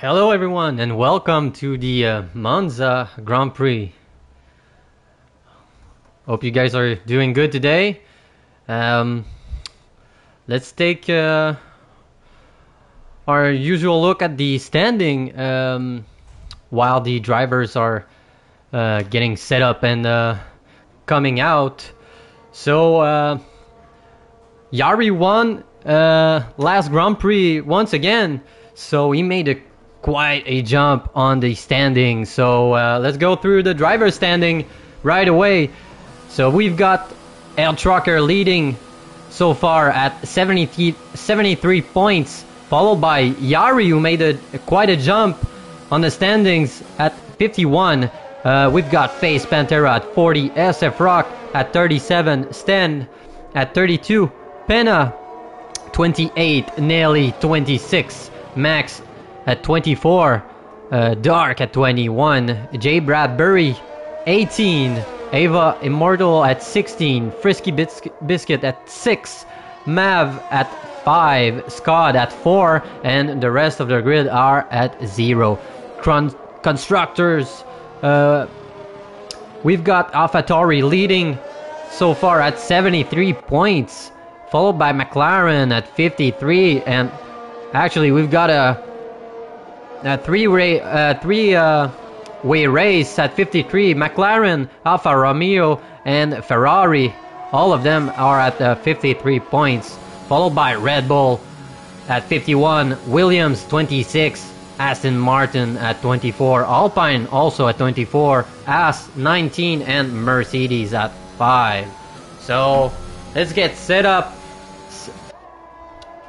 Hello everyone and welcome to the Monza Grand Prix. Hope you guys are doing good today. Let's take our usual look at the standing while the drivers are getting set up and coming out. So Yari won last Grand Prix once again, so he made quite a jump on the standing. So let's go through the driver standing right away. So we've got El Trucker leading so far at 73 points, followed by Yari, who made quite a jump on the standings at 51. We've got Face Pantera at 40, SF Rock at 37, Stan at 32, Penna 28, Nelly 26, Max at 24, Dark at 21, J. Bradbury 18, Ava Immortal at 16, Frisky Biscuit at 6, Mav at 5, Scott at 4, and the rest of the grid are at 0. Constructors, we've got AlphaTauri leading so far at 73 points, followed by McLaren at 53, and actually we've got a three-way race at 53. McLaren, Alfa Romeo, and Ferrari, all of them are at 53 points, followed by Red Bull at 51, Williams 26, Aston Martin at 24, Alpine also at 24, As 19, and Mercedes at 5. So let's get set up.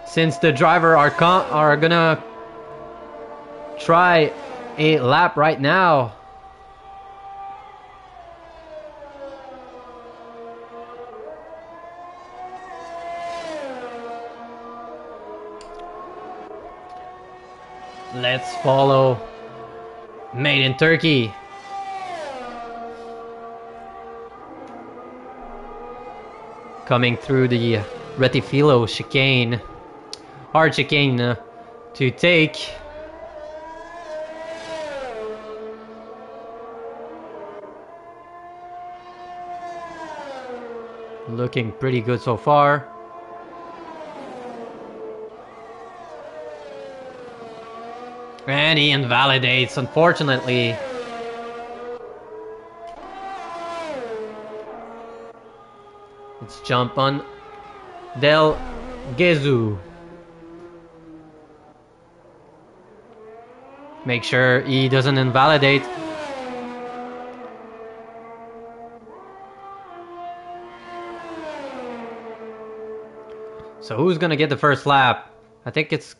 Since the driver are gonna try a lap right now. Let's follow Made in Turkey. Coming through the Retifilo chicane. Hard chicane to take. Looking pretty good so far. And he invalidates, unfortunately. Let's jump on Del Gezu. Make sure he doesn't invalidate. So who's gonna get the first lap? I think it's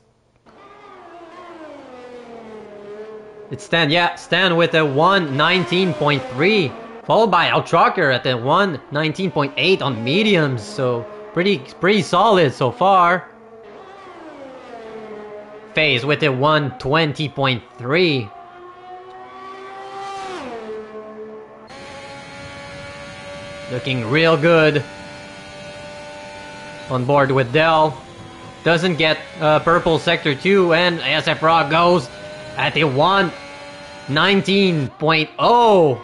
Stan. Yeah, Stan with a 1:19.3, followed by El Trucker at the 1:19.8 on mediums. So pretty solid so far. Phase with a 1:20.3. Looking real good. On board with Dell. Doesn't get purple sector 2, and SF Rock goes at a 1:19.0,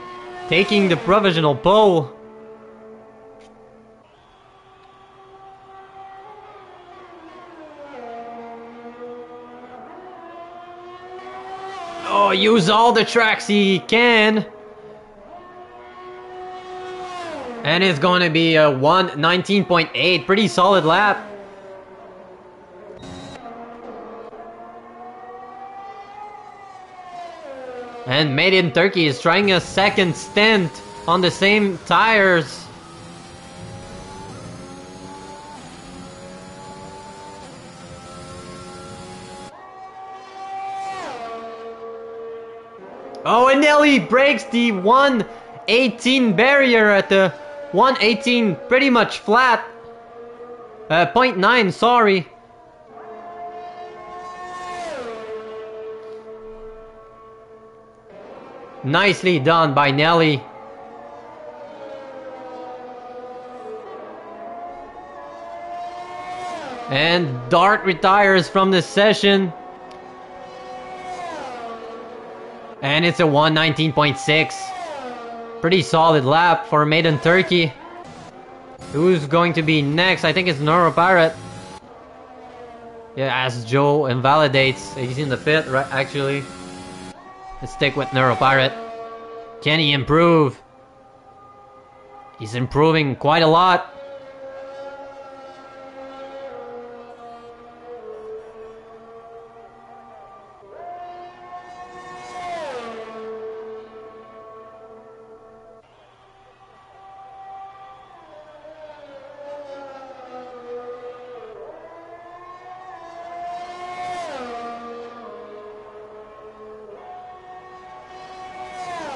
taking the provisional pole. Oh, use all the tracks he can. And it's going to be a 1:19.8, pretty solid lap. And Made in Turkey is trying a second stint on the same tires. Oh, and Nelly breaks the 1:18 barrier at the 1:18, pretty much flat. 0.9, sorry. Nicely done by Nelly. And Dart retires from the session. And it's a 1:19.6. Pretty solid lap for Maiden Turkey. Who's going to be next? I think it's Neuro Pirate. Yeah, as Joe invalidates. He's in the pit, right? Actually. Let's stick with Neuro Pirate. Can he improve? He's improving quite a lot.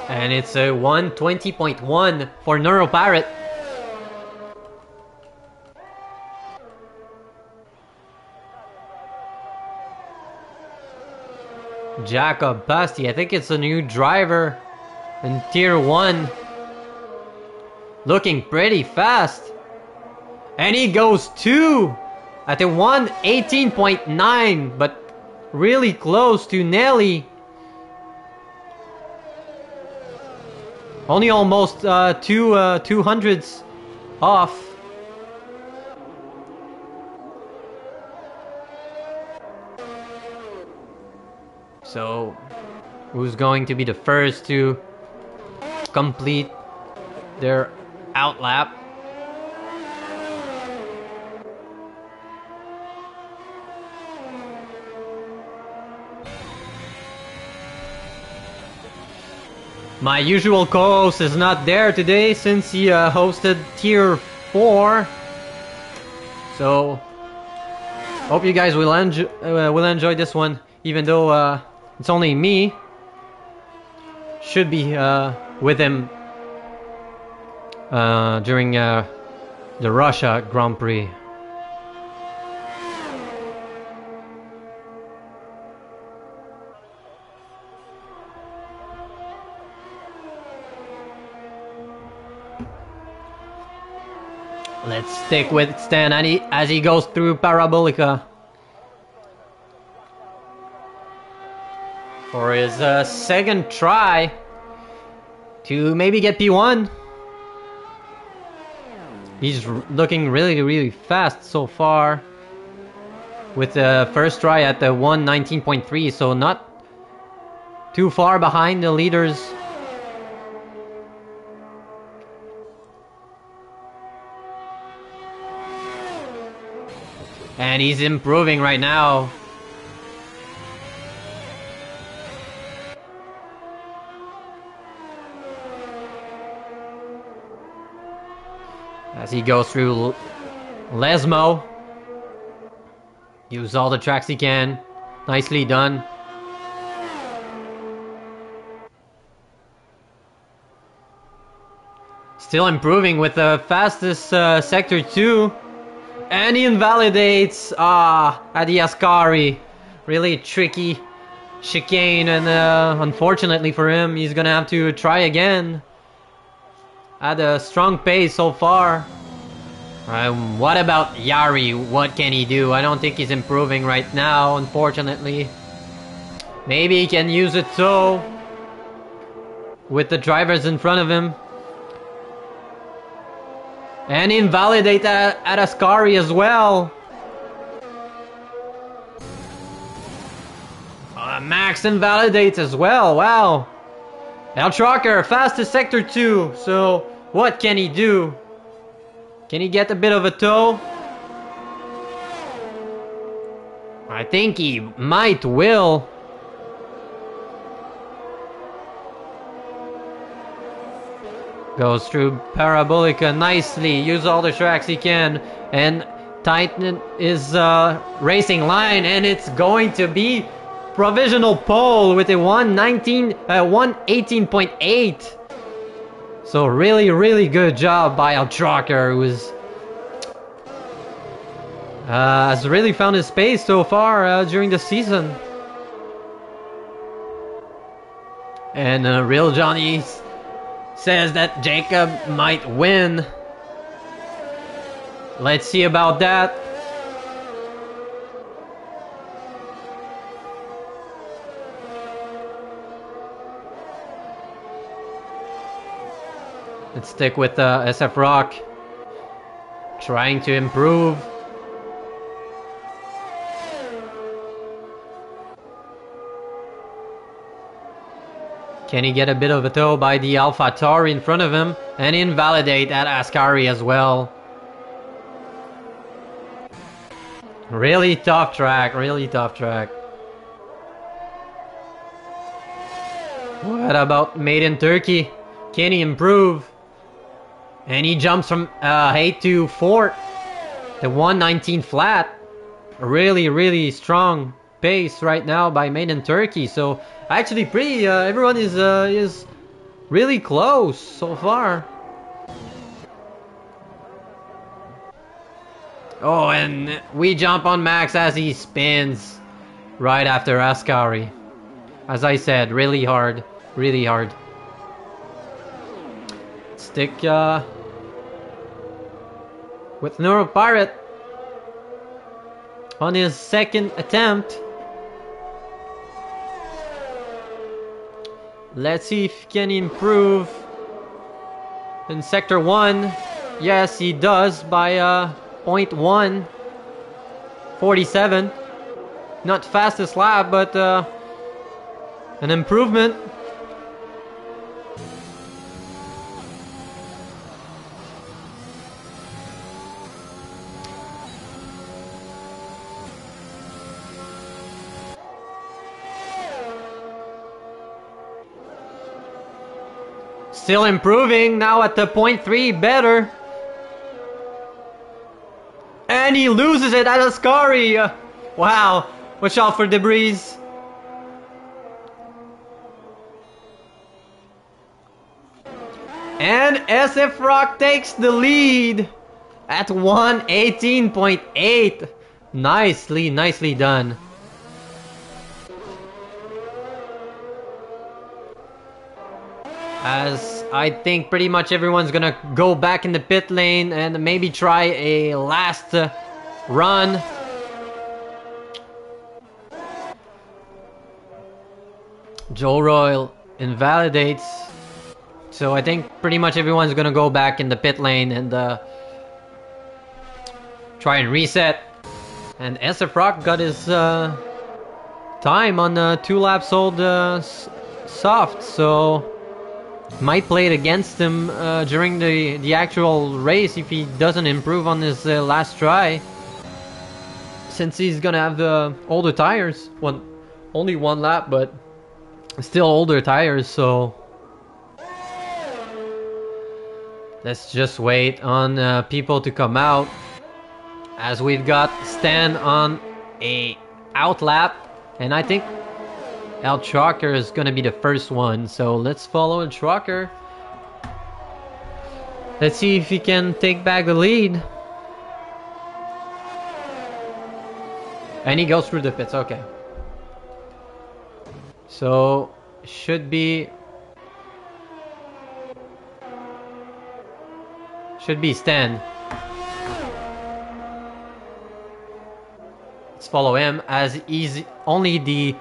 And it's a 1:20.1 for Neuro Pirate. Jacob Basti, I think it's a new driver in Tier 1. Looking pretty fast. And he goes 2 at a 1:18.9, but really close to Nelly. Only almost 200s off. So, who's going to be the first to complete their outlap? My usual co-host is not there today since he hosted Tier 4. So, hope you guys will enjoy this one, even though it's only me. Should be with him during the Russia Grand Prix. Let's stick with Stan as he goes through Parabolica for his second try to maybe get P1. He's looking really fast so far with the first try at the 1:19.3, so not too far behind the leaders. And he's improving right now. As he goes through Lesmo. Use all the tracks he can. Nicely done. Still improving with the fastest Sector 2. And he invalidates at the Ascari. Really tricky chicane, and unfortunately for him, he's gonna have to try again. At a strong pace so far. What about Yari? What can he do? I don't think he's improving right now, unfortunately. Maybe he can use a toe with the drivers in front of him. And invalidate at Ascari as well. Max invalidates as well. Wow. El Trucker, fastest Sector 2. So, what can he do? Can he get a bit of a toe? I think he will. Goes through Parabolica nicely. Use all the tracks he can. And Titan is racing line. And it's going to be provisional pole with a 118.8. So really good job by El Trucker, who has really found his pace so far during the season. And Real Johnny says that Jacob might win. Let's see about that. Let's stick with SF Rock. Trying to improve. Can he get a bit of a tow by the AlphaTauri in front of him and invalidate that Ascari as well? Really tough track, really tough track. What about Made in Turkey? Can he improve? And he jumps from 8 to 4. The 119 flat. Really, really strong pace right now by Made in Turkey. So actually pretty, everyone is really close so far. Oh, and we jump on Max as he spins right after Ascari. As I said, really hard, really hard. Stick with Neuropirate on his second attempt. Let's see if he can improve in Sector 1. Yes, he does by 0.1. 47. Not fastest lap, but an improvement. Still improving, now at the 0.3 better. And he loses it at Ascari. Wow, watch out for debris. And SF Rock takes the lead at 118.8. Nicely done. As I think pretty much everyone's gonna go back in the pit lane and maybe try a last run. Joe Royal invalidates. So I think pretty much everyone's gonna go back in the pit lane and try and reset. And SF Rock got his time on 2 laps old soft, so might play it against him during the actual race if he doesn't improve on his last try. Since he's gonna have the older tires, only 1 lap, but still older tires, so let's just wait on people to come out. As we've got Stan on a out lap, and I think El Trucker is going to be the first one, so let's follow El Trucker. Let's see if he can take back the lead. And he goes through the pits, okay. So, should be Stan. Let's follow him as he's only the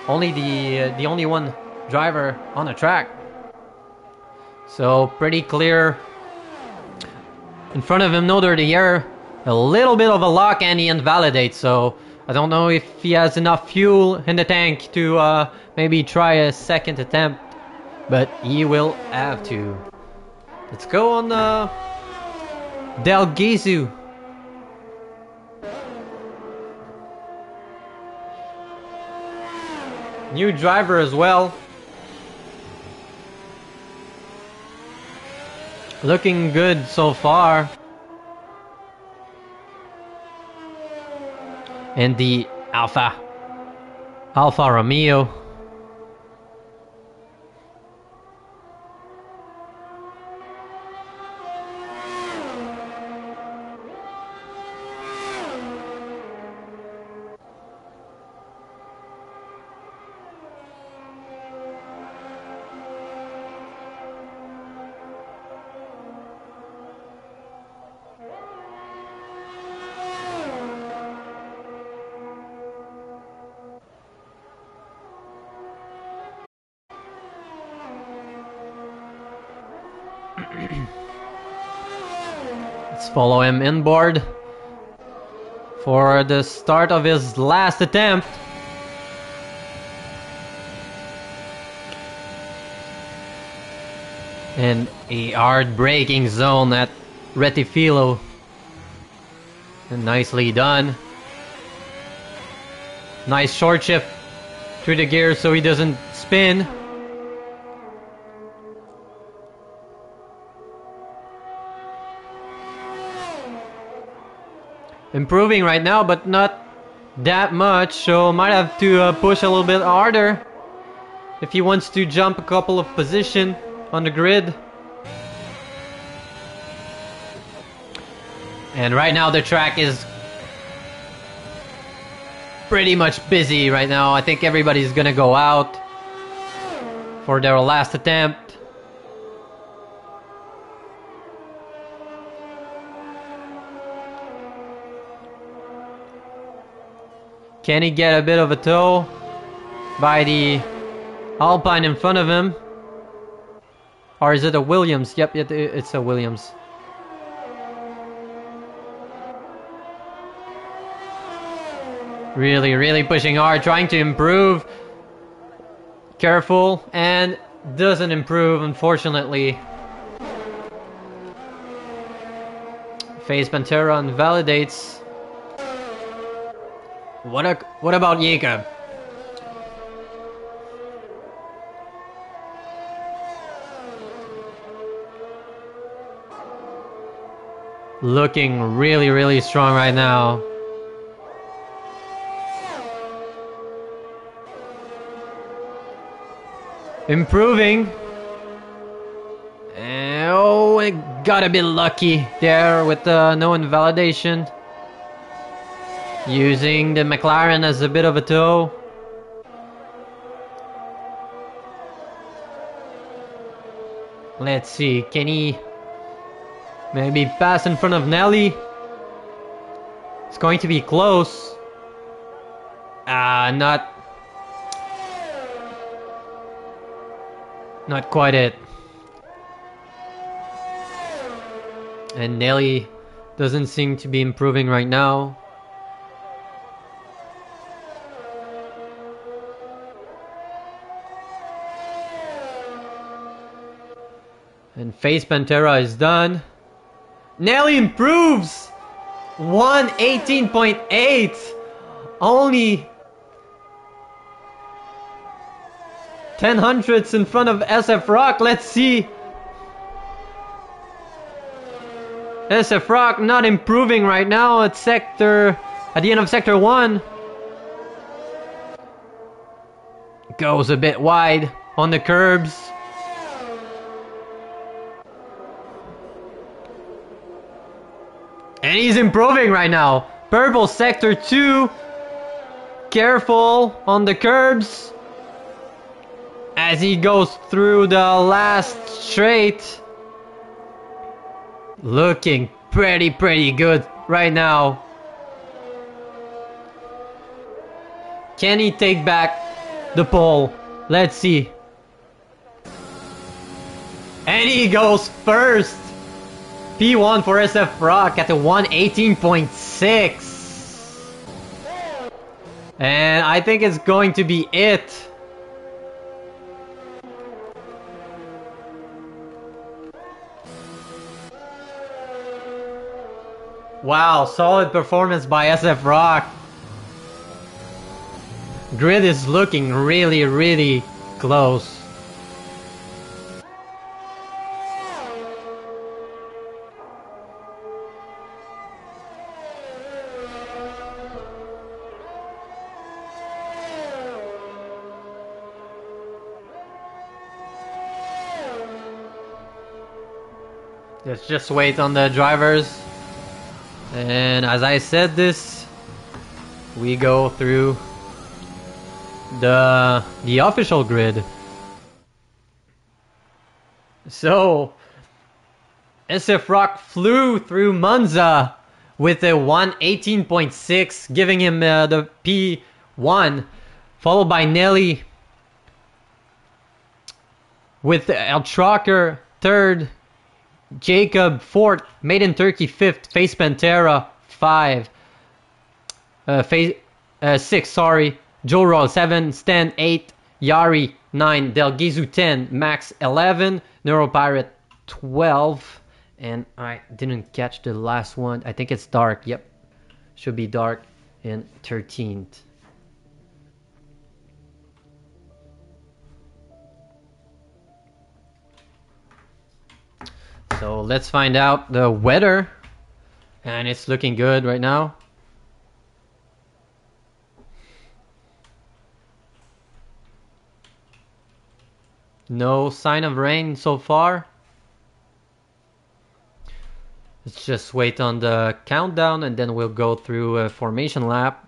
only one driver on the track. So pretty clear. In front of him, no dirty air. A little bit of a lock and he invalidates. So I don't know if he has enough fuel in the tank to maybe try a second attempt, but he will have to. Let's go on Del Gizu. New driver as well. Looking good so far. And the Alfa Romeo. Let's follow him inboard for the start of his last attempt. And a hard braking zone at Retifilo. And nicely done. Nice short shift through the gears so he doesn't spin. Improving right now, but not that much, so might have to push a little bit harder if he wants to jump a couple of positions on the grid. And right now the track is pretty much busy right now. I think everybody's gonna go out for their last attempt. Can he get a bit of a tow by the Alpine in front of him? Or is it a Williams? Yep, it's a Williams. Really, really pushing hard, trying to improve. Careful, and doesn't improve, unfortunately. Face Pantera invalidates. What about Jacob? Looking really, really strong right now. Improving. Oh, it got a bit lucky there with no invalidation. Using the McLaren as a bit of a tow. Let's see, can he maybe pass in front of Nelly? It's going to be close. Not quite it. And Nelly doesn't seem to be improving right now. And Face Pantera is done. Nelly improves! 118.8! Only 10 hundredths in front of SF Rock. Let's see. SF Rock not improving right now at the end of sector 1. Goes a bit wide on the curbs. And he's improving right now. Purple sector 2. Careful on the curbs as he goes through the last straight. Looking pretty good right now. Can he take back the pole? Let's see. And he goes first. P1 for SF Rock at the 118.6. And I think it's going to be it. Wow, solid performance by SF Rock. Grid is looking really close. Let's just wait on the drivers. And as I said this, we go through the official grid. So SF Rock flew through Monza with a 118.6, giving him the P1, followed by Nelly with El Trucker third, Jacob 4th, Made in Turkey 5th, Face Pantera 5, 6, sorry, Joe Roll 7, Stan 8, Yari 9, Del Gizu 10, Max 11, Neuropirate 12, and I didn't catch the last one. I think it's Dark. Yep, should be Dark in 13th. So let's find out the weather, and it's looking good right now. No sign of rain so far. Let's just wait on the countdown and then we'll go through a formation lap.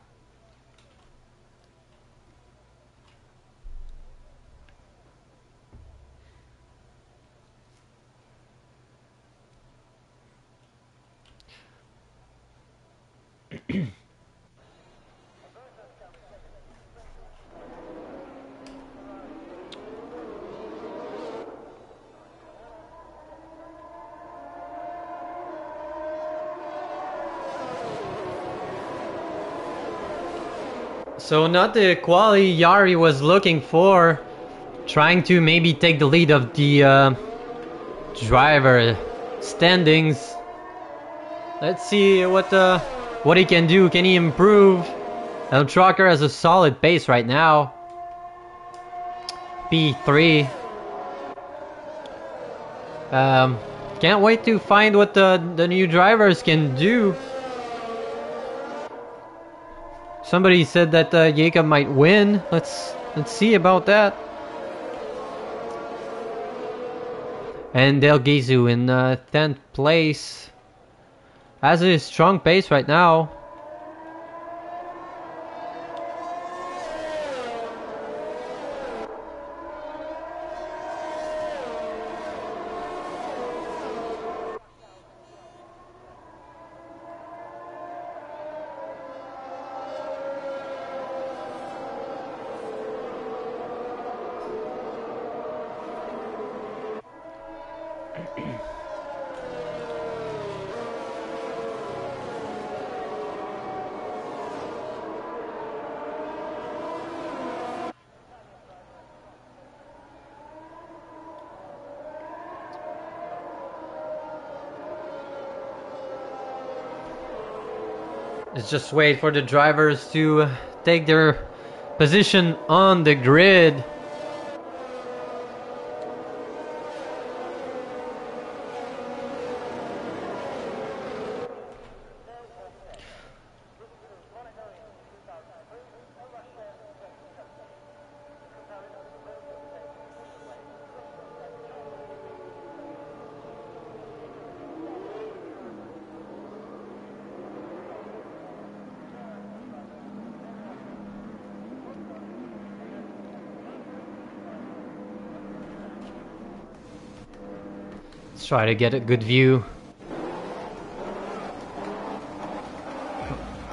So not the quality Yari was looking for, trying to maybe take the lead of the driver standings. Let's see what he can do. Can he improve? El Trucker has a solid pace right now. P3. Can't wait to find what the new drivers can do. Somebody said that Jacob might win. Let's see about that. And Del Gizu in 10th place. Has a strong pace right now. Let's just wait for the drivers to take their position on the grid. Let's try to get a good view.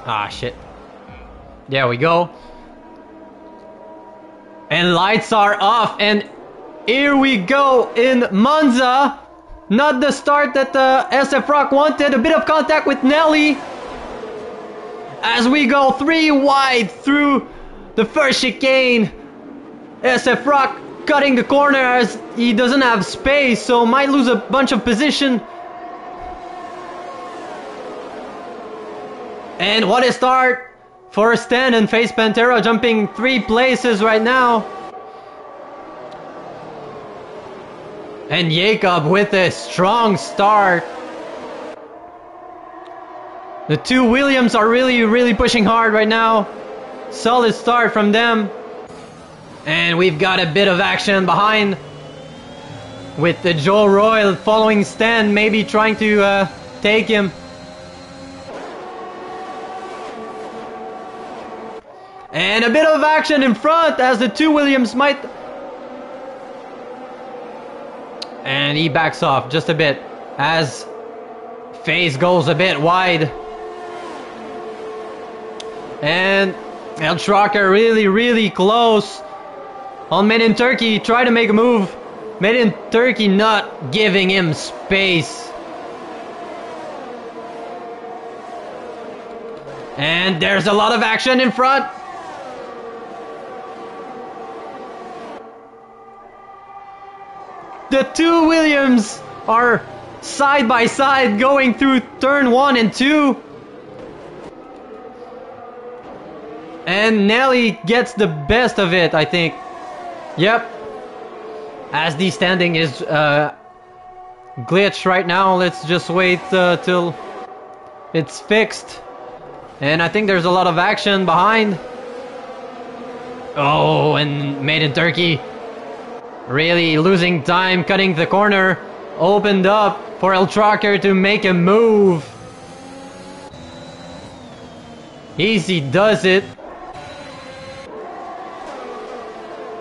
Ah, shit. There we go. And lights are off, and here we go in Monza. Not the start that SF Rock wanted. A bit of contact with Nelly. As we go 3 wide through the first chicane. SF Rock cutting the corner as he doesn't have space, so might lose a bunch of position. And what a start for Stan and Face Pantera, jumping 3 places right now. And Jacob with a strong start. The 2 Williams are really pushing hard right now. Solid start from them. And we've got a bit of action behind with the Joe Royal following Stan, maybe trying to take him. And a bit of action in front as the 2 Williams might... And he backs off just a bit as Face goes a bit wide. And El Trucker really close on Men in Turkey. Try to make a move. Made in Turkey not giving him space. And there's a lot of action in front. The two Williams are side by side going through turn 1 and 2. And Nelly gets the best of it, I think. Yep. As the standing is glitched right now, let's just wait till it's fixed. And I think there's a lot of action behind. Oh, and Made in Turkey really losing time, cutting the corner. Opened up for El Tracker to make a move. Easy does it.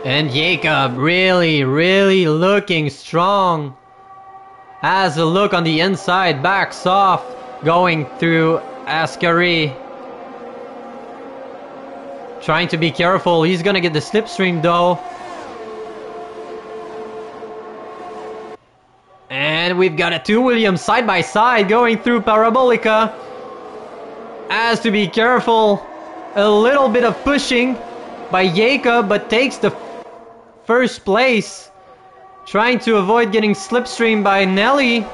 And Jacob really, really looking strong. Has a look on the inside, backs off, going through Ascari. Trying to be careful. He's gonna get the slipstream though. And we've got a two Williams side by side going through Parabolica. Has to be careful. A little bit of pushing by Jacob, but takes the first place. Trying to avoid getting slipstream by Nelly.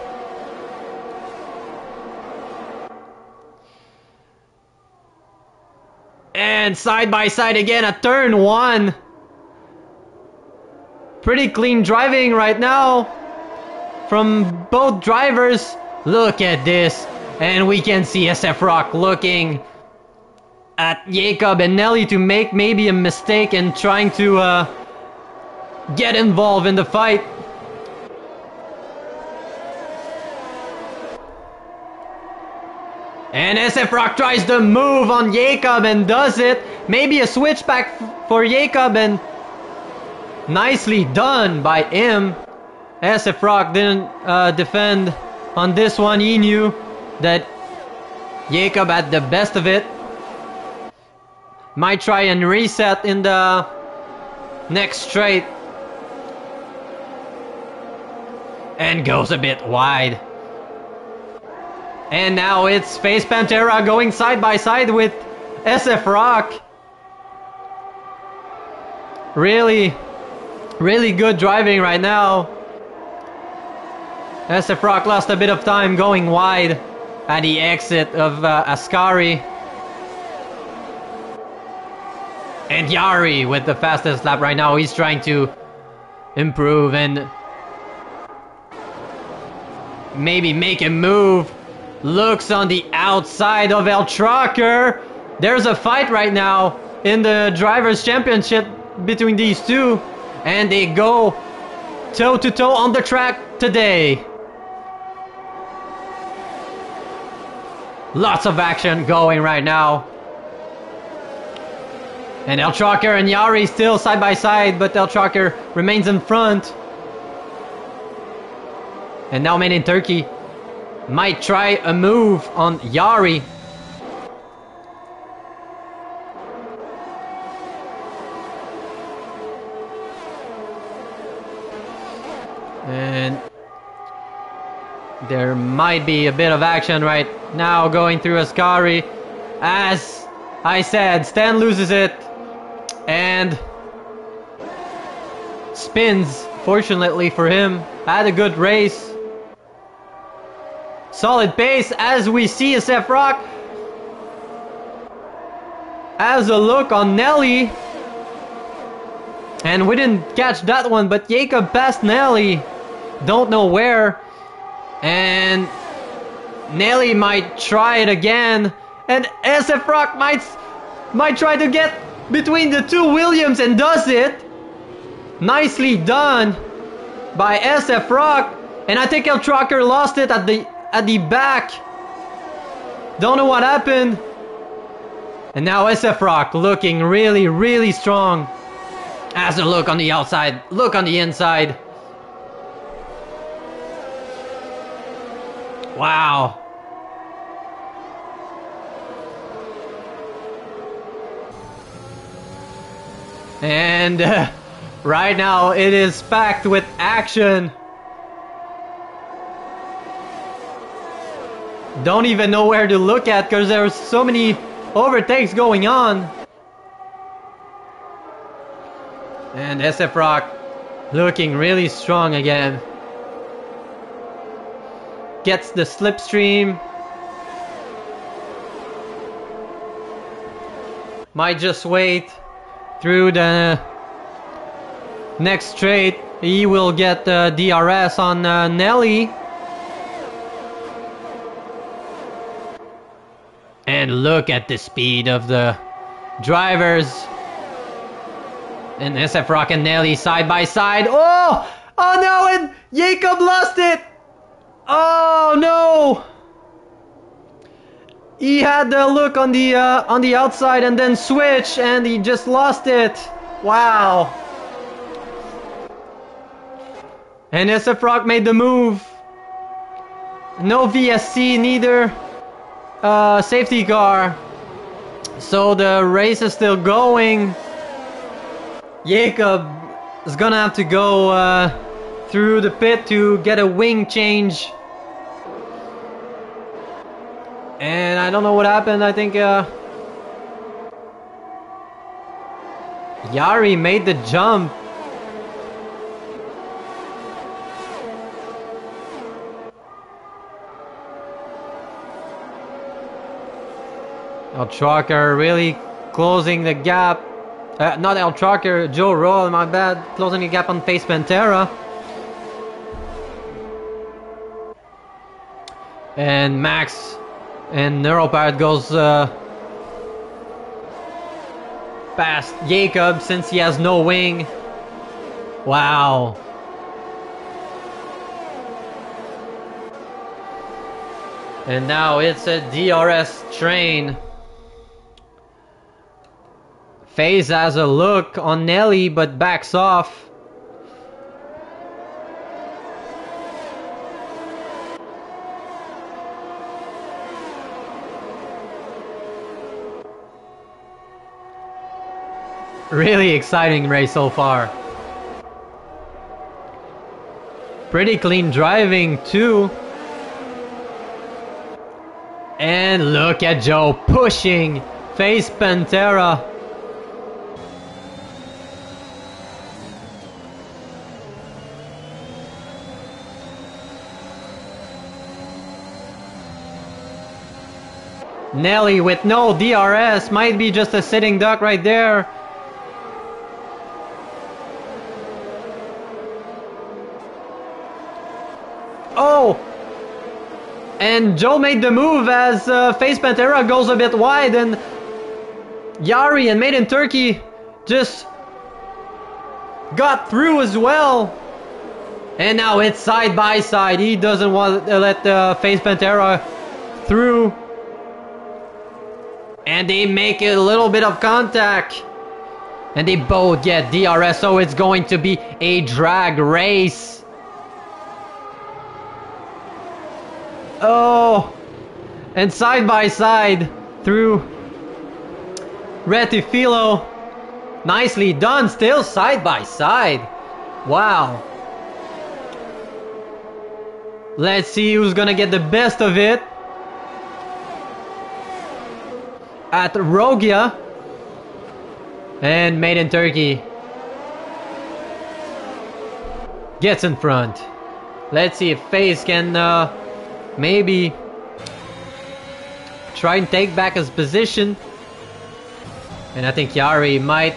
And side by side again at turn 1. Pretty clean driving right now from both drivers. Look at this. And we can see SF Rock looking at Jacob and Nelly to make maybe a mistake and trying to get involved in the fight. And SF Rock tries to move on Jacob and does it. Maybe a switchback for Jacob, and nicely done by him. SF Rock didn't defend on this one. He knew that Jacob had the best of it. Might try and reset in the next straight. And goes a bit wide. And now it's Face Pantera going side by side with SF Rock. Really, really good driving right now. SF Rock lost a bit of time going wide at the exit of Ascari. And Yari with the fastest lap right now. He's trying to improve and maybe make a move. Looks on the outside of El Tracker. There's a fight right now in the Drivers' Championship between these two. And they go toe to toe on the track today. Lots of action going right now. And El Tracker and Yari still side by side, but El Tracker remains in front. And now Made in Turkey might try a move on Yari. And there might be a bit of action right now going through Ascari. As I said, Stan loses it and spins, fortunately for him. Had a good race. Solid pace as we see SF Rock has a look on Nelly. And we didn't catch that one, but Jacob passed Nelly. Don't know where. And Nelly might try it again. And SF Rock might try to get between the two Williams and does it. Nicely done by SF Rock. And I think El Tracker lost it at the back. Don't know what happened. And now SF Rock looking really, really strong. Has a look on the outside, look on the inside. Wow. And Right now, it is packed with action. Don't even know where to look at because there's so many overtakes going on. And SF Rock looking really strong again. Gets the slipstream. Might just wait through the next straight. He will get DRS on Nelly. And look at the speed of the drivers. And SF Rock and Nelly side by side. Oh! Oh no! And Jacob lost it! Oh no! He had the look on the outside and then switch, and he just lost it. Wow! And SF Rock made the move. No VSC, neither safety car. So the race is still going. Jacob is gonna have to go through the pit to get a wing change. And I don't know what happened. I think Yari made the jump. El Trucker really closing the gap. Not El Trucker, Joe Roll, my bad. Closing the gap on Face Pantera. And Max and Neuropart goes past Jacob since he has no wing. Wow. And now it's a DRS train. FaZe has a look on Nelly but backs off. Really exciting race so far. Pretty clean driving too. And look at Joe pushing Face Pantera. Nelly with no DRS, might be just a sitting duck right there. Oh! And Joe made the move as Face Pantera goes a bit wide, and Yari and Made in Turkey just got through as well. And now it's side by side. He doesn't want to let Face Pantera through. And they make a little bit of contact. And they both get DRS, so it's going to be a drag race. Oh! And side by side through Retifilo. Nicely done, still side by side. Wow. Let's see who's gonna get the best of it. At Rogia. And Made in Turkey gets in front. Let's see if FaZe can maybe try and take back his position. And I think Yari might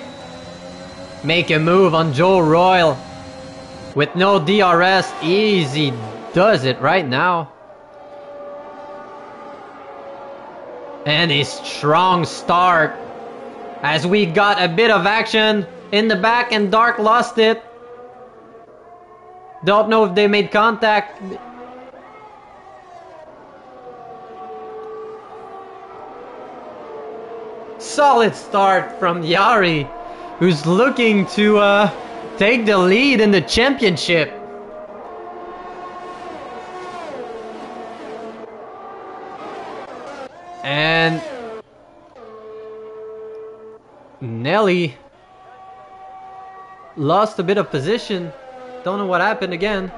make a move on Joe Royal. With no DRS, easy does it right now. And a strong start as we got a bit of action in the back and Dark lost it. Don't know if they made contact. Solid start from Yari, who's looking to take the lead in the championship. And lost a bit of position. Don't know what happened again.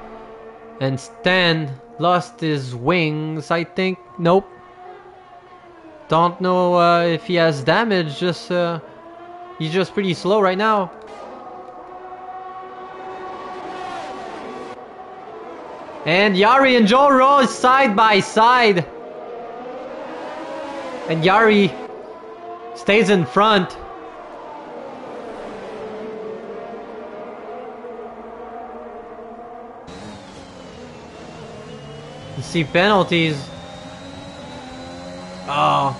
And Stan lost his wings, I think. Nope. Don't know if he has damage. Just he's just pretty slow right now. And Yari and Joe Roll side by side. And Yari stays in front. You see penalties. Oh.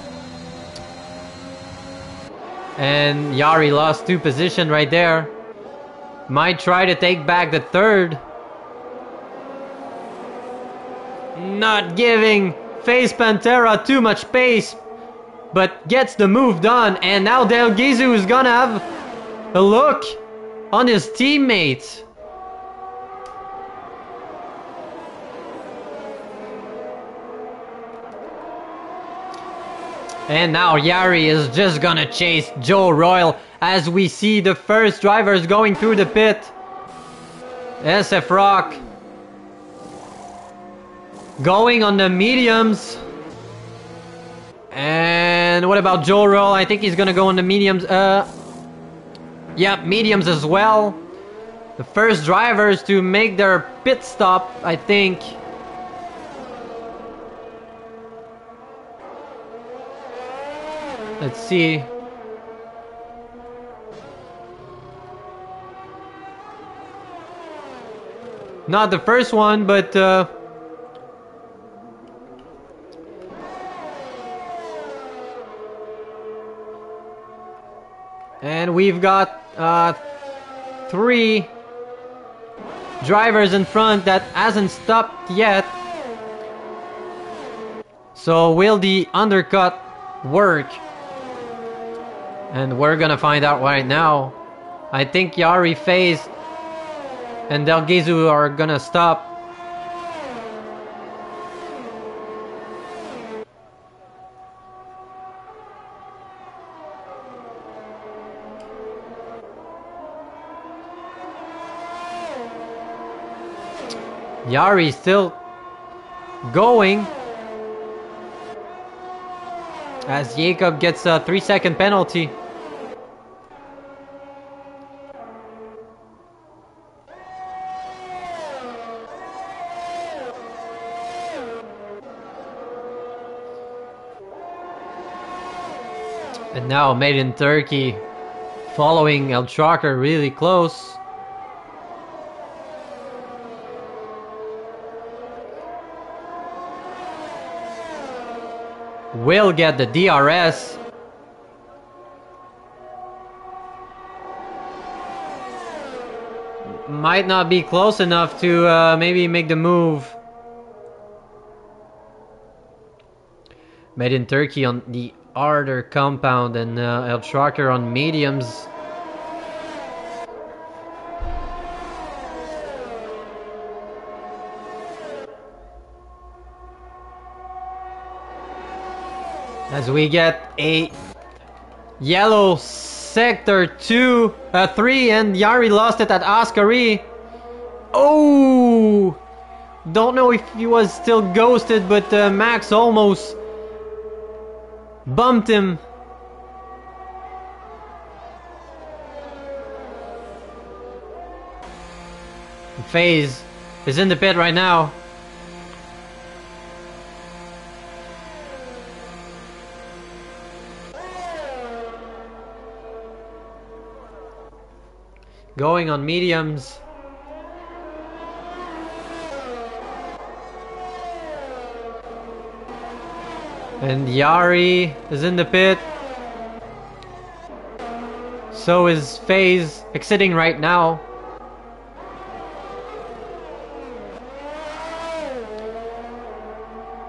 And Yari lost 2 position right there. Might try to take back the 3rd. Not giving Face Pantera too much pace, but gets the move done. And now Del Gizu is gonna have a look on his teammates. And now Yari is just gonna chase Joe Royal as we see the first drivers going through the pit. SF Rock going on the mediums. And what about Joe Royal? I think he's gonna go on the mediums. Yeah, mediums as well. The first drivers to make their pit stop, I think. Let's see. Not the first one, but and we've got 3 drivers in front that hasn't stopped yet. So will the undercut work? And we're gonna find out right now. I think Yari, Faze, and Del Gizu are gonna stop. Yari still going as Jacob gets a 3-second penalty. And now Made in Turkey following El Tracker really close. Will get the DRS. Might not be close enough to maybe make the move. Made in Turkey on the harder compound and El Tracker on mediums. As we get a yellow sector 3 and Yari lost it at Ascari. Oh! Don't know if he was still ghosted, but Max almost bumped him. FaZe is in the pit right now. Going on mediums. And Yari is in the pit. So is FaZe exiting right now.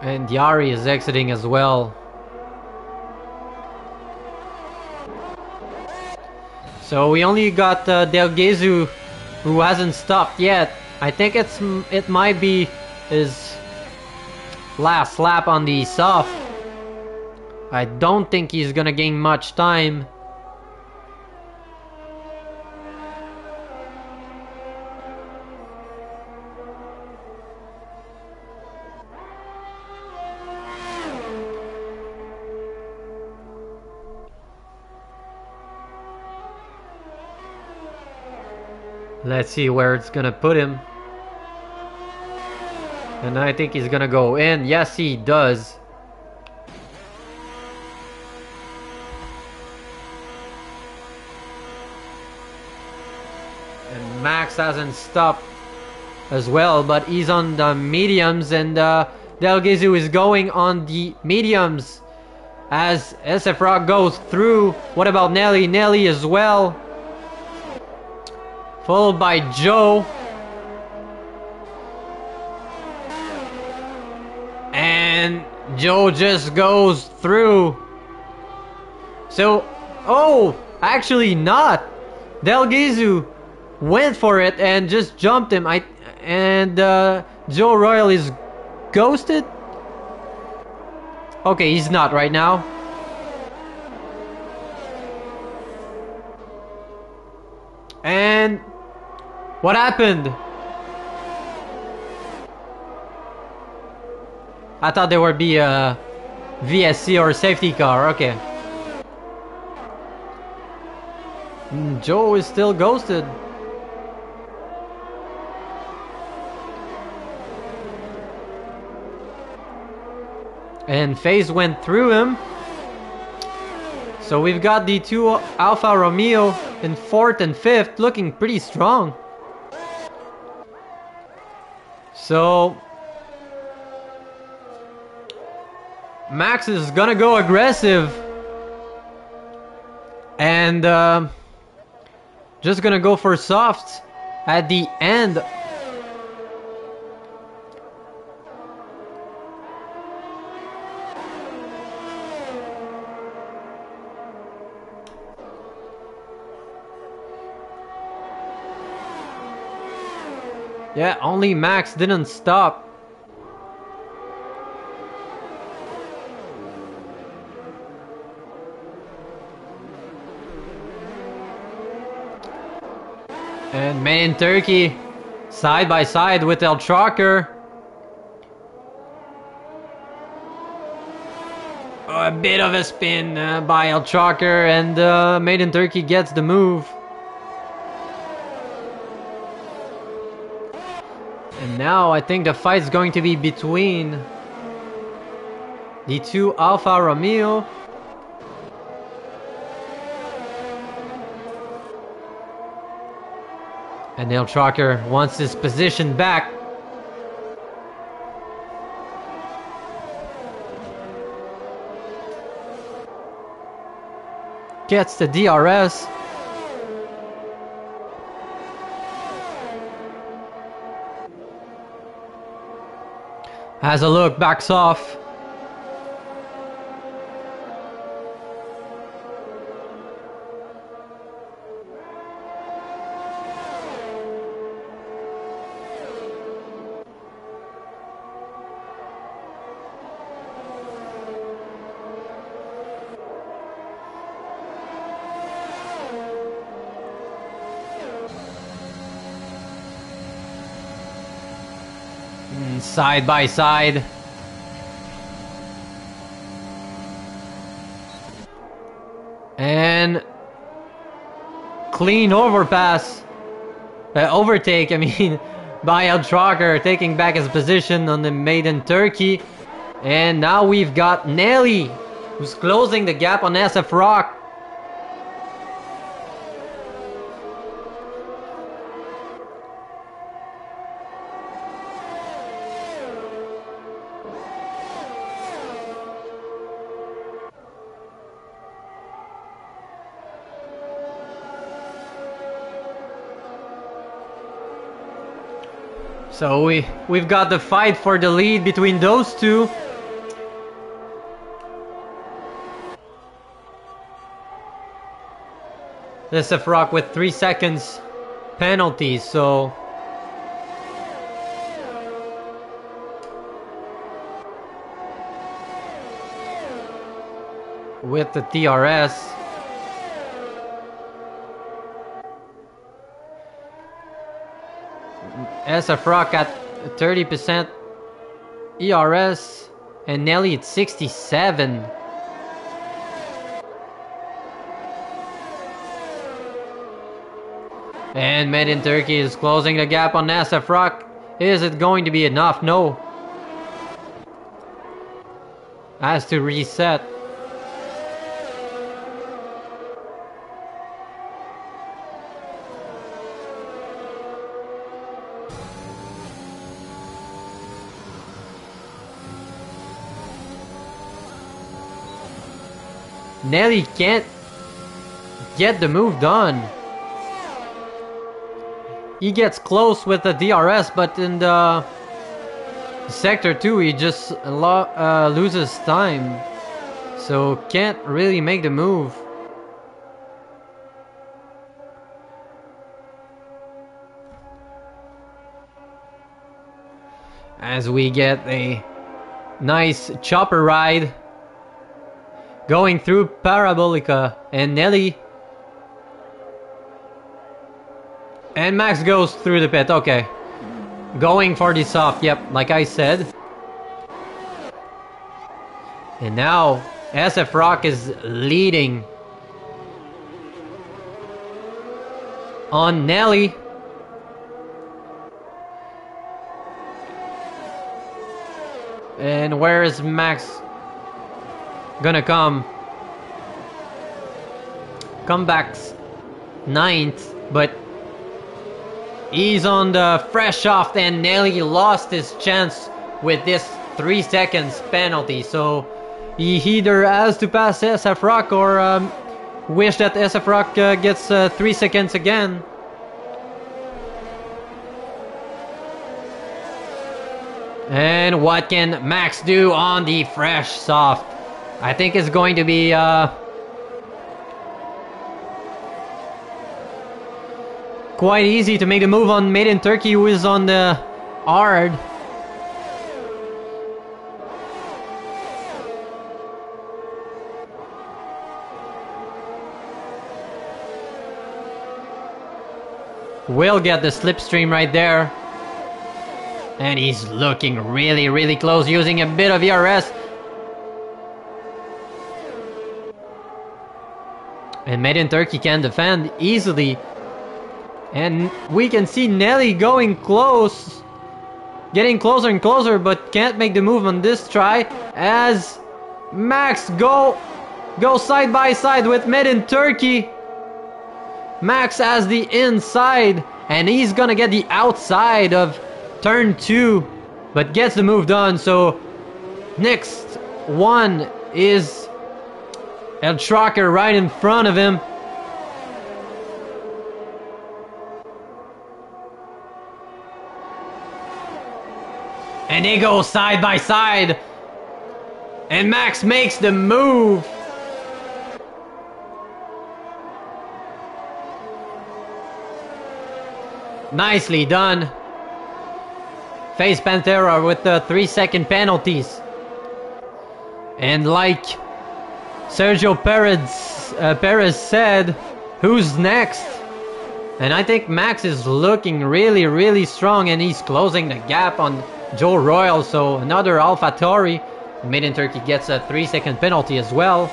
And Yari is exiting as well. So we only got Del Gizu, who hasn't stopped yet. I think it might be his last lap on the soft. I don't think he's gonna gain much time. Let's see where it's gonna put him. And I think he's gonna go in. Yes, he does. And Max hasn't stopped as well, but he's on the mediums, and Del Gizu is going on the mediums as SF Rock goes through. What about Nelly? Nelly as well. Followed by Joe. And Joe just goes through. So, oh, actually not. Del Gizu went for it and just jumped him. Joe Royal is ghosted. Okay, he's not right now. And what happened? I thought there would be a VSC or a safety car. Okay. Joe is still ghosted. And FaZe went through him. So we've got the two Alfa Romeo in 4th and 5th, looking pretty strong. So Max is gonna go aggressive and just gonna go for softs at the end. Yeah, only Max didn't stop. And Made in Turkey side by side with El Trucker. A bit of a spin by El Trucker, and Made in Turkey gets the move. And now I think the fight is going to be between the two Alfa Romeo. And El Trucker wants his position back. Gets the DRS. Has a look, backs off. Side by side. And clean overpass. Overtake, I mean, by El Trucker, taking back his position on the Made in Turkey. And now we've got Nelly, who's closing the gap on SF Rock. So we've got the fight for the lead between those two. SF Rock with 3 seconds penalty, so with the DRS. SF Rock at 30% ERS and Nelly at 67. And Made in Turkey is closing the gap on SF Rock. Is it going to be enough? No. Has to reset. Nelly can't get the move done. He gets close with the DRS, but in the Sector 2 he just loses time. So can't really make the move. As we get a nice chopper ride going through Parabolica, and Nelly and Max goes through the pit. Okay, going for the soft, yep, like I said. And now SF Rock is leading on Nelly. And where is Max gonna come? Comebacks 9th, but he's on the fresh off, and Nelly lost his chance with this 3 seconds penalty. So he either has to pass SF Rock or wish that SF Rock gets 3 seconds again. And what can Max do on the fresh soft? I think it's going to be quite easy to make the move on Made in Turkey, who is on the hard. Will get the slipstream right there. And he's looking really, really close, using a bit of ERS. And Made in Turkey can defend easily. And we can see Nelly going close. Getting closer and closer, but can't make the move on this try. As Max go side by side with Made in Turkey. Max has the inside, and he's gonna get the outside of turn 2, but gets the move done. So next one is El Tracker right in front of him. And they go side by side. And Max makes the move. Nicely done. Face Pantera with the 3-second penalties. And like Sergio Perez said, who's next? And I think Max is looking really, really strong, and he's closing the gap on Joe Royal. So another AlphaTauri. Made in Turkey gets a 3-second penalty as well.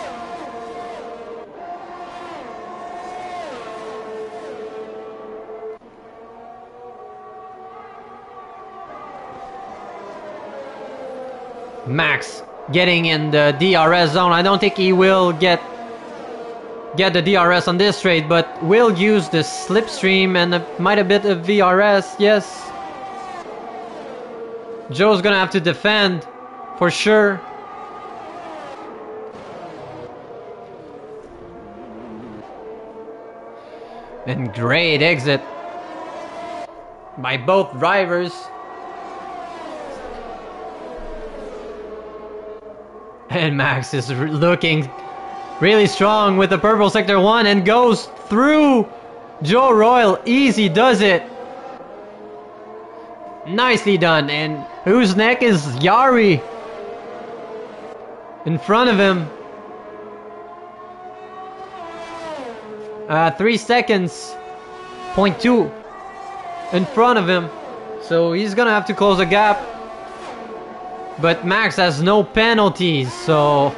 Max getting in the DRS zone. I don't think he will get the DRS on this straight, but will use the slipstream and might a bit of VRS. Yes, Joe's gonna have to defend for sure. And great exit by both drivers. And Max is looking really strong with the purple sector 1 and goes through Joe Royal. Easy does it. Nicely done. And whose neck is Yari in front of him. 3 seconds, 0.2 in front of him. So he's gonna have to close the gap. But Max has no penalties, so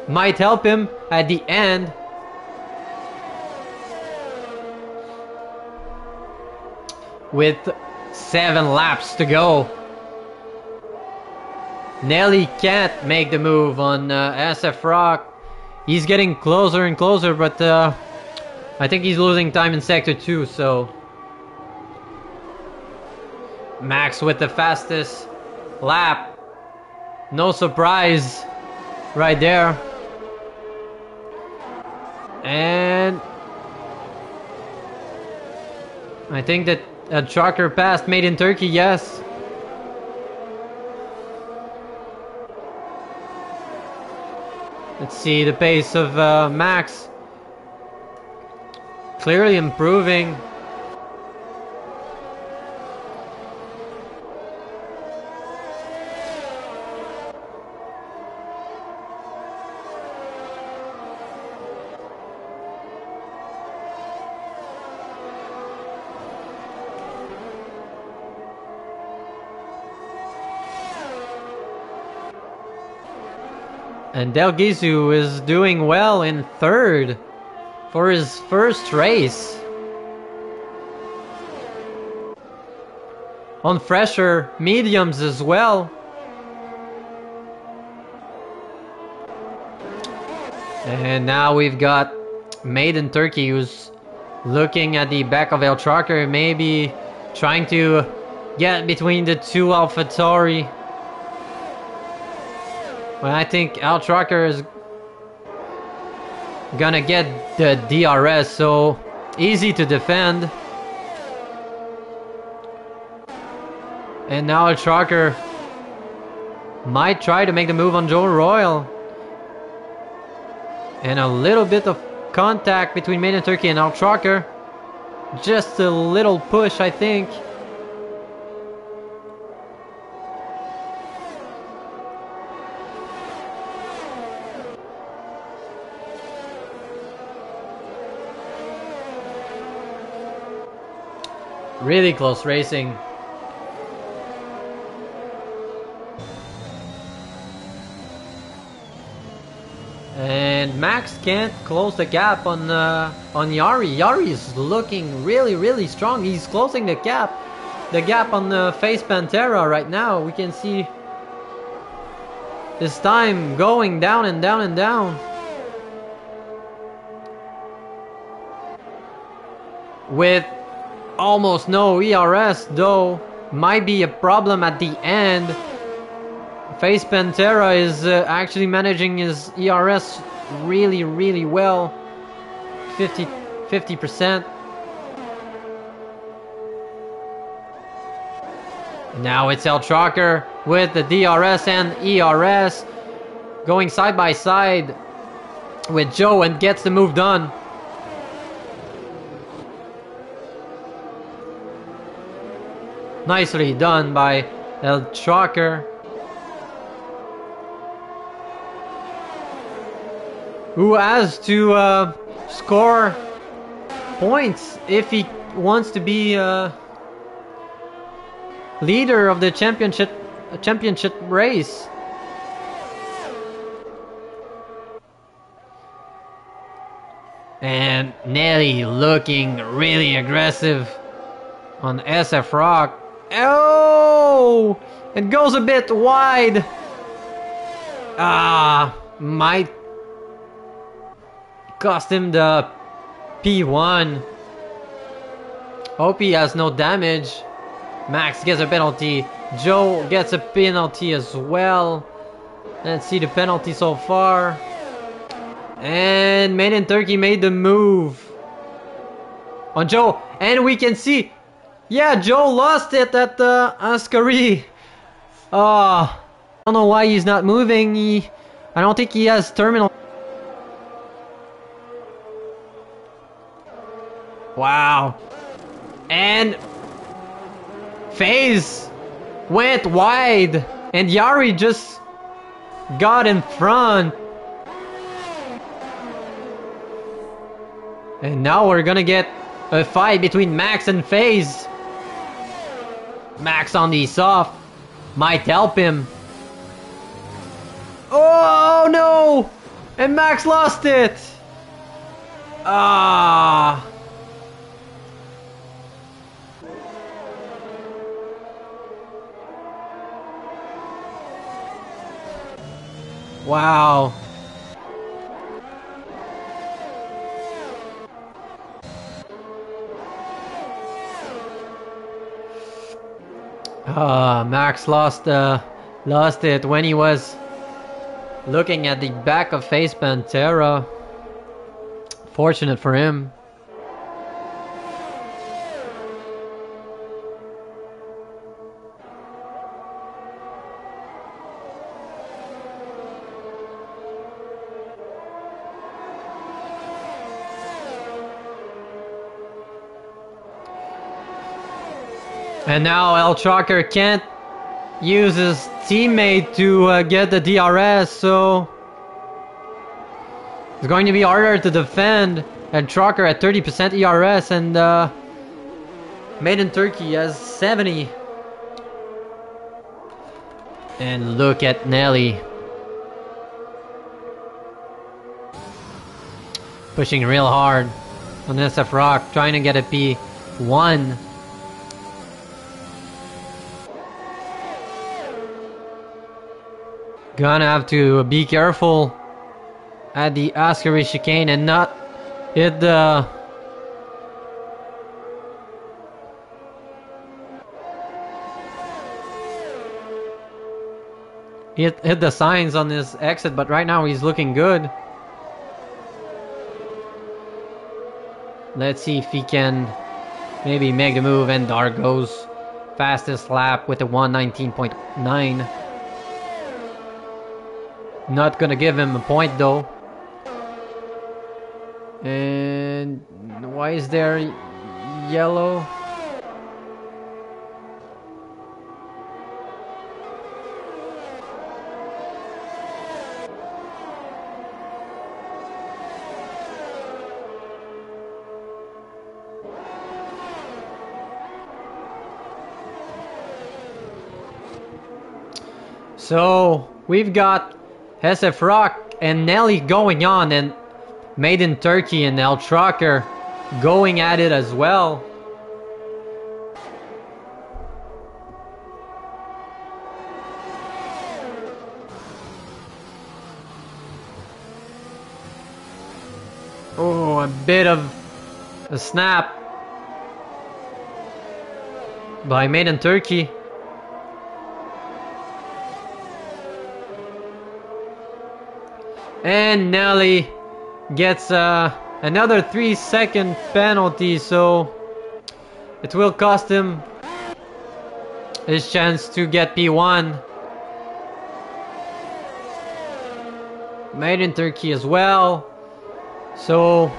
might help him at the end. with 7 laps to go. Nelly can't make the move on SF Rock. He's getting closer and closer, but I think he's losing time in Sector 2, so... Max with the fastest lap. No surprise right there. And... I think that a trucker passed Made in Turkey, yes. Let's see the pace of Max. Clearly improving. And Del Gizu is doing well in 3rd for his first race. On fresher mediums as well. And now we've got Made in Turkey, who's looking at the back of El Trucker, maybe trying to get between the two AlphaTauri. Well, I think El Trucker is gonna get the DRS, so easy to defend. And now El Trucker might try to make the move on Joe Royal. And a little bit of contact between Made in Turkey and El Trucker. Just a little push, I think. Really close racing. And Max can't close the gap on Yari. Yari is looking really strong. He's closing the gap on the Face Pantera right now. We can see this time going down and down and down. With almost no ERS though, might be a problem at the end. Face Pantera is actually managing his ERS really well. 50%. Now it's El Trucker with the DRS and ERS going side by side with Joe and gets the move done. Nicely done by El Trucker, who has to score points if he wants to be leader of the championship race. And Nelly looking really aggressive on SF Rock. Oh! It goes a bit wide. Might cost him the P1. Hope he has no damage. Max gets a penalty. Joe gets a penalty as well. Let's see the penalty so far. And Made in Turkey made the move on Joe. And we can see, yeah, Joe lost it at Ascari. I don't know why he's not moving. I don't think he has terminal. Wow. And FaZe went wide. And Yari just got in front. And now we're gonna get a fight between Max and FaZe. Max on the soft might help him. Oh no! And Max lost it! Wow. Max lost it when he was looking at the back of Face Pantera. Fortunate for him. And now El Trucker can't use his teammate to get the DRS, so it's going to be harder to defend. El Trucker at 30% ERS, and Made in Turkey has 70. And look at Nelly. Pushing real hard on SF Rock, trying to get a P1. Gonna have to be careful at the Ascari chicane and not hit the hit the signs on this exit, but right now he's looking good. Let's see if he can maybe make the move, and there goes fastest lap with a 1:19.9. Not gonna give him a point though. And why is there yellow? So we've got SF Rock and Nelly going on, and Made in Turkey and El Trucker going at it as well. Oh, a bit of a snap by Made in Turkey. And Nelly gets another 3-second penalty, so it will cost him his chance to get P1. Made in Turkey as well. So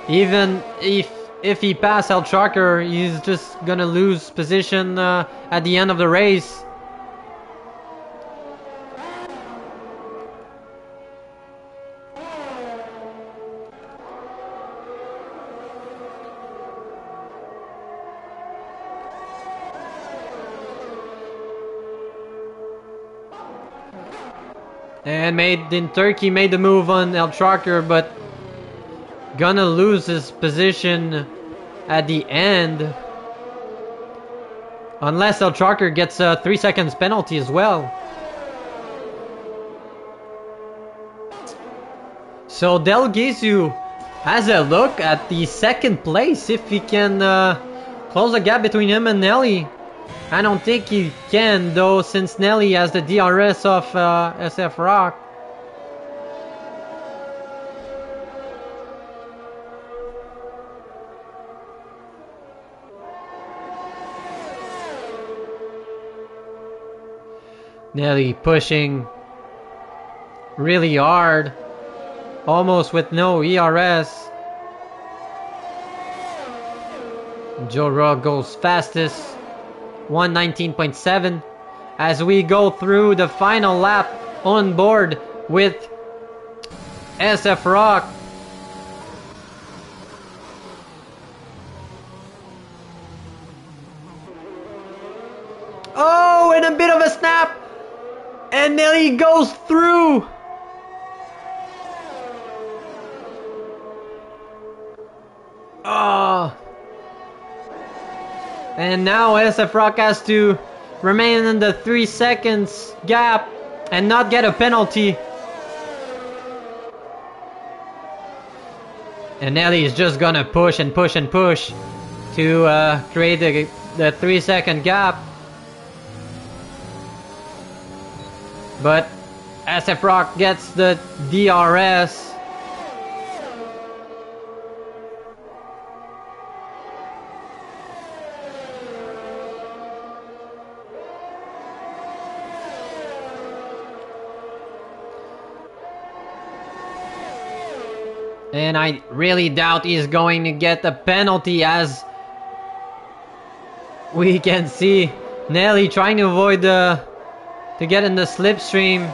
even if he passes El Trucker, he's just gonna lose position at the end of the race. And Made in Turkey made the move on El Trucker, but gonna lose his position at the end. Unless El Trucker gets a 3 seconds penalty as well. So Del Gizu has a look at the second place, if he can close the gap between him and Nelly. I don't think he can though, since Nelly has the DRS of SF Rock. Nelly pushing really hard, almost with no ERS. Joe Rock goes fastest, 1:19.7, as we go through the final lap on board with SF Rock. Oh, and a bit of a snap, and Nelly goes through. Oh. And now SF Rock has to remain in the 3 seconds gap and not get a penalty. And Nelly is just gonna push and push and push to create the 3-second gap. But SF Rock gets the DRS. And I really doubt he's going to get a penalty, as we can see Nelly trying to avoid to get in the slipstream.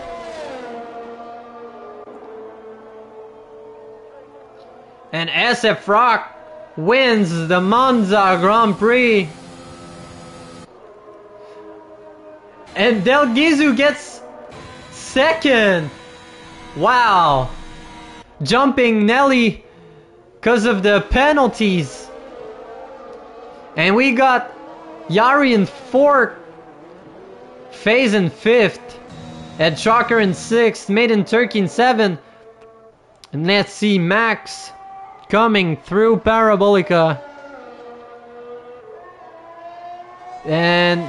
And SF Rock wins the Monza Grand Prix. And Del Gizu gets second. Wow. Jumping Nelly because of the penalties. And we got Yari in 4th, FaZe in 5th, Ed Shocker in 6th, Made in Turkey in 7th. And let's see Max coming through Parabolica. And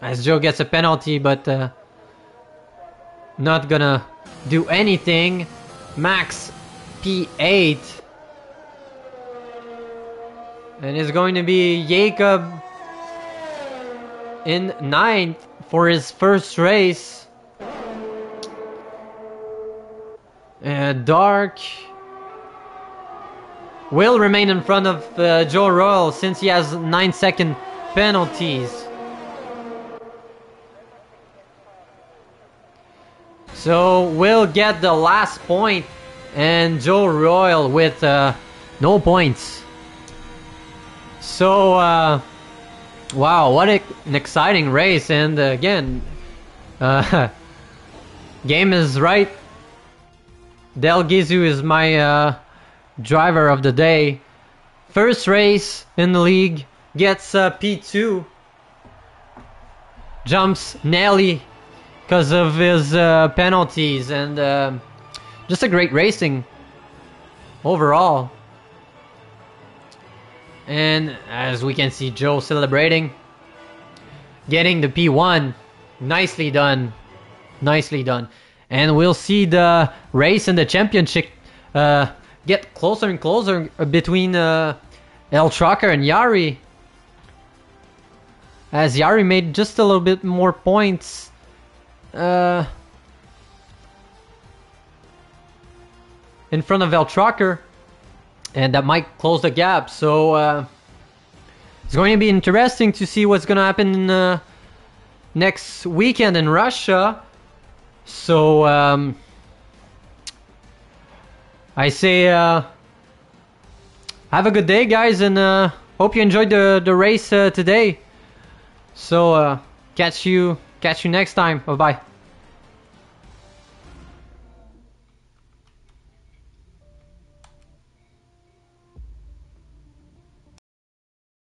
as Joe gets a penalty, but not gonna do anything. Max P8. And it's going to be Jacob in 9th for his first race. Dark will remain in front of Joe Royal since he has 9-second penalties. So we'll get the last point, and Joe Royal with no points. So wow, what an exciting race. And again, game is right. Del Gizu is my driver of the day. First race in the league, gets P2. Jumps Nelly because of his penalties, and just a great racing overall. And as we can see, Joe celebrating, getting the P1. Nicely done, nicely done. And we'll see the race in the championship get closer and closer between El Trucker and Yari, as Yari made just a little bit more points in front of El Trucker, and that might close the gap. So it's going to be interesting to see what's going to happen next weekend in Russia. So I say have a good day, guys, and hope you enjoyed the race today. So catch you next time. Bye bye.